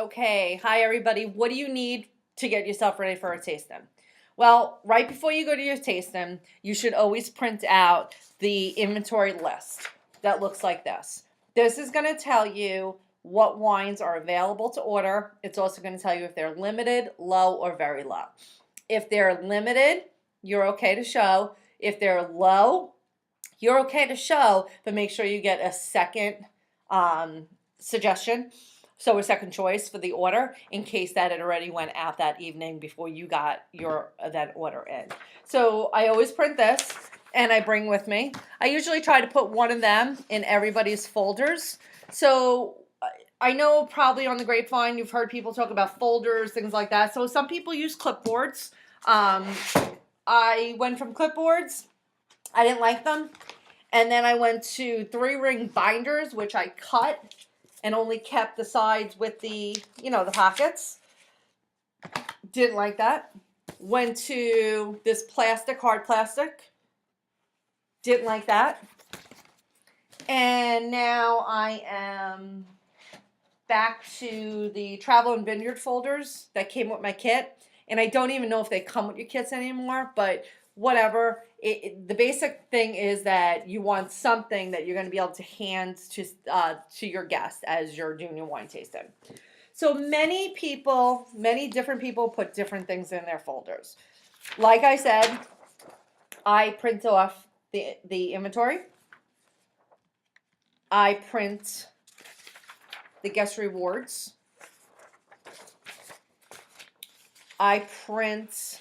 Okay, hi everybody. What do you need to get yourself ready for a tasting? Well, right before you go to your tasting, you should always print out the inventory list that looks like this. This is going to tell you what wines are available to order. It's also going to tell you if they're limited, low, or very low. If they're limited, you're okay to show. If they're low, you're okay to show, but make sure you get a second suggestion. So a second choice for the order in case that it already went out that evening before you got your that order in. So I always print this and I bring with me. I usually try to put one of them in everybody's folders. So I know probably on the grapevine you've heard people talk about folders, things like that. So some people use clipboards. I went from clipboards. I didn't like them. And then I went to 3-ring binders, which I cut and only kept the sides with the pockets. Didn't like that. Went to this plastic, hard plastic. Didn't like that. And now I am back to the travel and vineyard folders that came with my kit. And I don't even know if they come with your kits anymore, but whatever. The basic thing is that you want something that you're going to be able to hand to your guest as you're doing your wine tasting. So many different people put different things in their folders. Like I said, I print off the inventory. I print the guest rewards. I print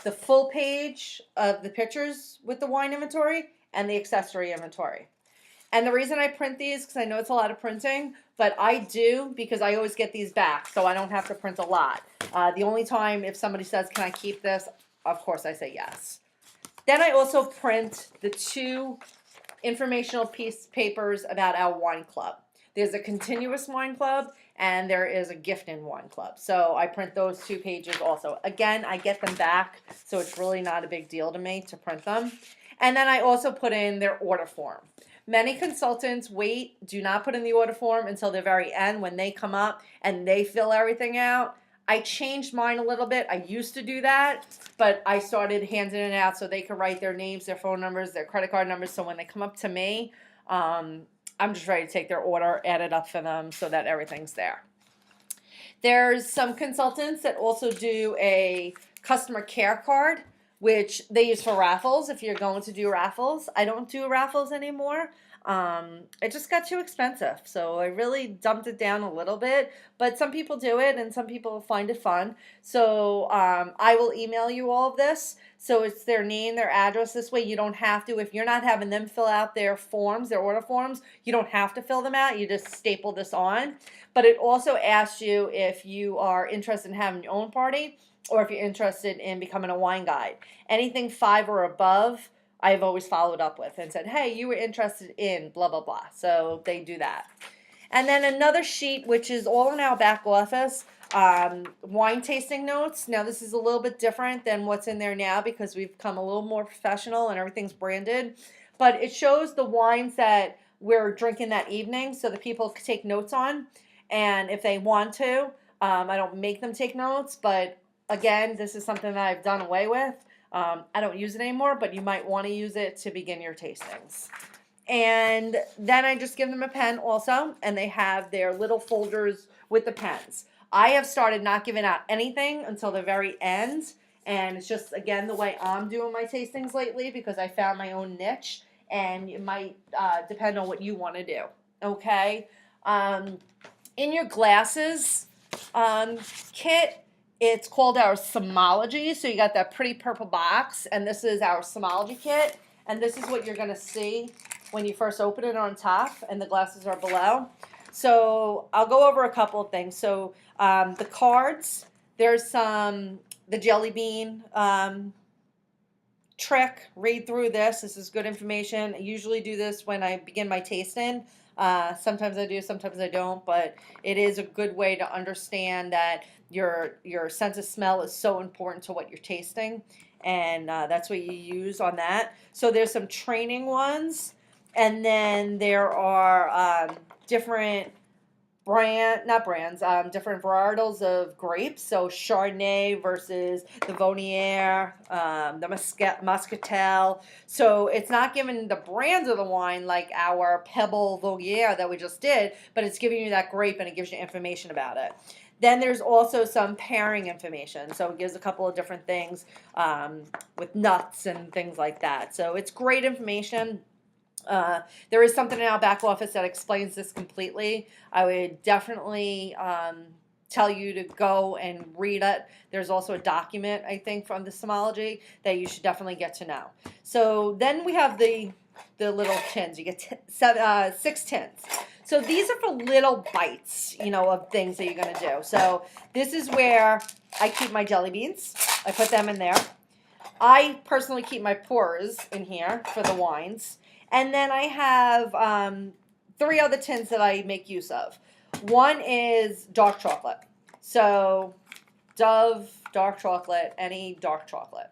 the full page of the pictures with the wine inventory and the accessory inventory. And the reason I print these, because I know it's a lot of printing, but I do because I always get these back, so I don't have to print a lot. The only time if somebody says, can I keep this? Of course I say yes. Then I also print the 2 informational papers about our wine club. There's a continuous wine club and there is a gift in wine club. So I print those 2 pages also. Again, I get them back, so it's really not a big deal to me to print them. And then I also put in their order form. Many consultants do not put in the order form until the very end when they come up and they fill everything out. I changed mine a little bit. I used to do that, but I started handing it out so they could write their names, their phone numbers, their credit card numbers. So when they come up to me, I'm just ready to take their order, add it up for them so that everything's there. There's some consultants that also do a customer care card, which they use for raffles if you're going to do raffles. I don't do raffles anymore. It just got too expensive, so I really dumped it down a little bit, but some people do it and some people find it fun. So I will email you all of this. So it's their name, their address. This way you don't have to, if you're not having them fill out their forms, their order forms, you don't have to fill them out. You just staple this on. But it also asks you if you are interested in having your own party or if you're interested in becoming a wine guide. Anything 5 or above, I've always followed up with and said, hey, you were interested in blah, blah, blah. So they do that. And then another sheet, which is all in our back office, wine tasting notes. Now, this is a little bit different than what's in there now because we've become a little more professional and everything's branded. But it shows the wines that we're drinking that evening so that people can take notes on. And if they want to, I don't make them take notes, but again, this is something that I've done away with. I don't use it anymore, but you might want to use it to begin your tastings. And then I just give them a pen also, and they have their little folders with the pens. I have started not giving out anything until the very end, and it's just, again, the way I'm doing my tastings lately because I found my own niche, and it might depend on what you want to do, okay? In your glasses kit, it's called our Somology. So you got that pretty purple box, and this is our Somology kit. And this is what you're going to see when you first open it on top, and the glasses are below. So I'll go over a couple of things. So the cards, there's the jelly bean trick. Read through this. This is good information. I usually do this when I begin my tasting. Sometimes I do, sometimes I don't, but it is a good way to understand that your sense of smell is so important to what you're tasting, and that's what you use on that. So there's some training ones, and then there are different different varietals of grapes. So Chardonnay versus the Vonier, the Muscatel. So it's not giving the brands of the wine like our Pebble Vonier that we just did, but it's giving you that grape and it gives you information about it. Then there's also some pairing information. So it gives a couple of different things with nuts and things like that. So it's great information. There is something in our back office that explains this completely. I would definitely tell you to go and read it. There's also a document, I think, from the Somology that you should definitely get to know. So then we have the little tins. You get 6 tins. So these are for little bites, of things that you're going to do. So this is where I keep my jelly beans. I put them in there. I personally keep my pours in here for the wines. And then I have 3 other tins that I make use of. One is dark chocolate. So Dove, dark chocolate, any dark chocolate.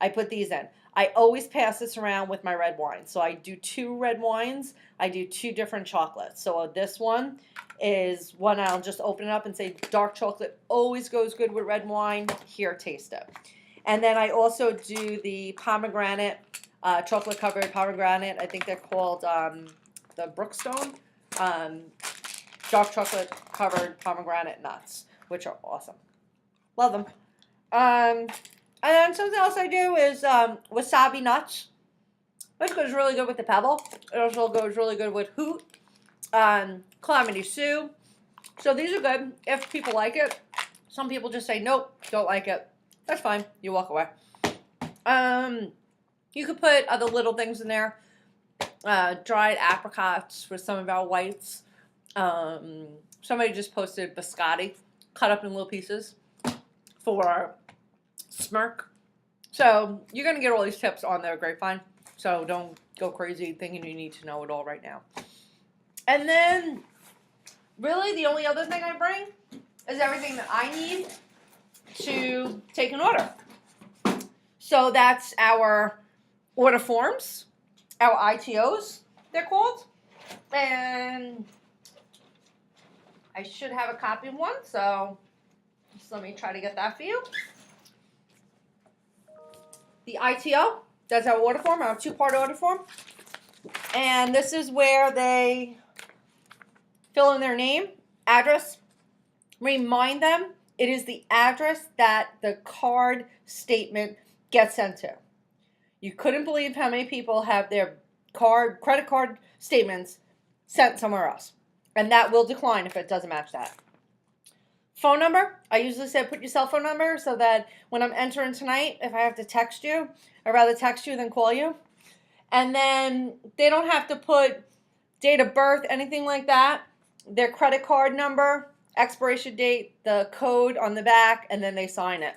I put these in. I always pass this around with my red wine. So I do 2 red wines. I do 2 different chocolates. So this one is one I'll just open it up and say dark chocolate always goes good with red wine. Here, taste it. And then I also do the pomegranate, chocolate covered pomegranate. I think they're called the Brookstone. Dark chocolate covered pomegranate nuts, which are awesome. Love them. And then something else I do is wasabi nuts, which goes really good with the Pebble. It also goes really good with Hoot, Calamity Sue. So these are good if people like it. Some people just say, nope, don't like it. That's fine. You walk away. You could put other little things in there. Dried apricots for some of our whites. Somebody just posted biscotti, cut up in little pieces for smirk. So you're going to get all these tips on their Grapevine. So don't go crazy thinking you need to know it all right now. And then really the only other thing I bring is everything that I need to take an order. So that's our order forms, our ITOs, they're called. And I should have a copy of one, so just let me try to get that for you. The ITO, that's our order form, our 2-part order form. And this is where they fill in their name, address. Remind them it is the address that the card statement gets sent to. You couldn't believe how many people have their credit card statements sent somewhere else. And that will decline if it doesn't match that. Phone number, I usually say put your cell phone number so that when I'm entering tonight, if I have to text you, I'd rather text you than call you. And then they don't have to put date of birth, anything like that. Their credit card number, expiration date, the code on the back, and then they sign it.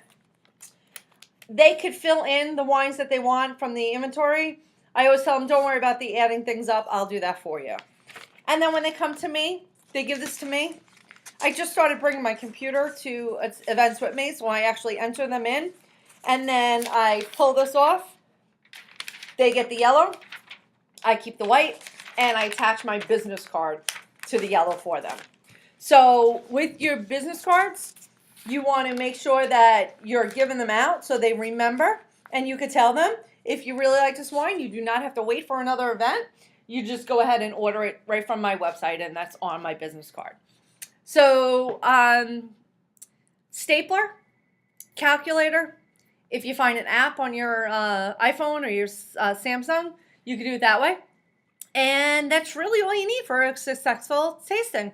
They could fill in the wines that they want from the inventory. I always tell them, don't worry about the adding things up. I'll do that for you. And then when they come to me, they give this to me. I just started bringing my computer to events with me, so I actually enter them in. And then I pull this off. They get the yellow. I keep the white. And I attach my business card to the yellow for them. So with your business cards, you want to make sure that you're giving them out so they remember. And you could tell them, if you really like this wine, you do not have to wait for another event. You just go ahead and order it right from my website, and that's on my business card. So, stapler, calculator. If you find an app on your iPhone or your Samsung, you can do it that way. And that's really all you need for a successful tasting.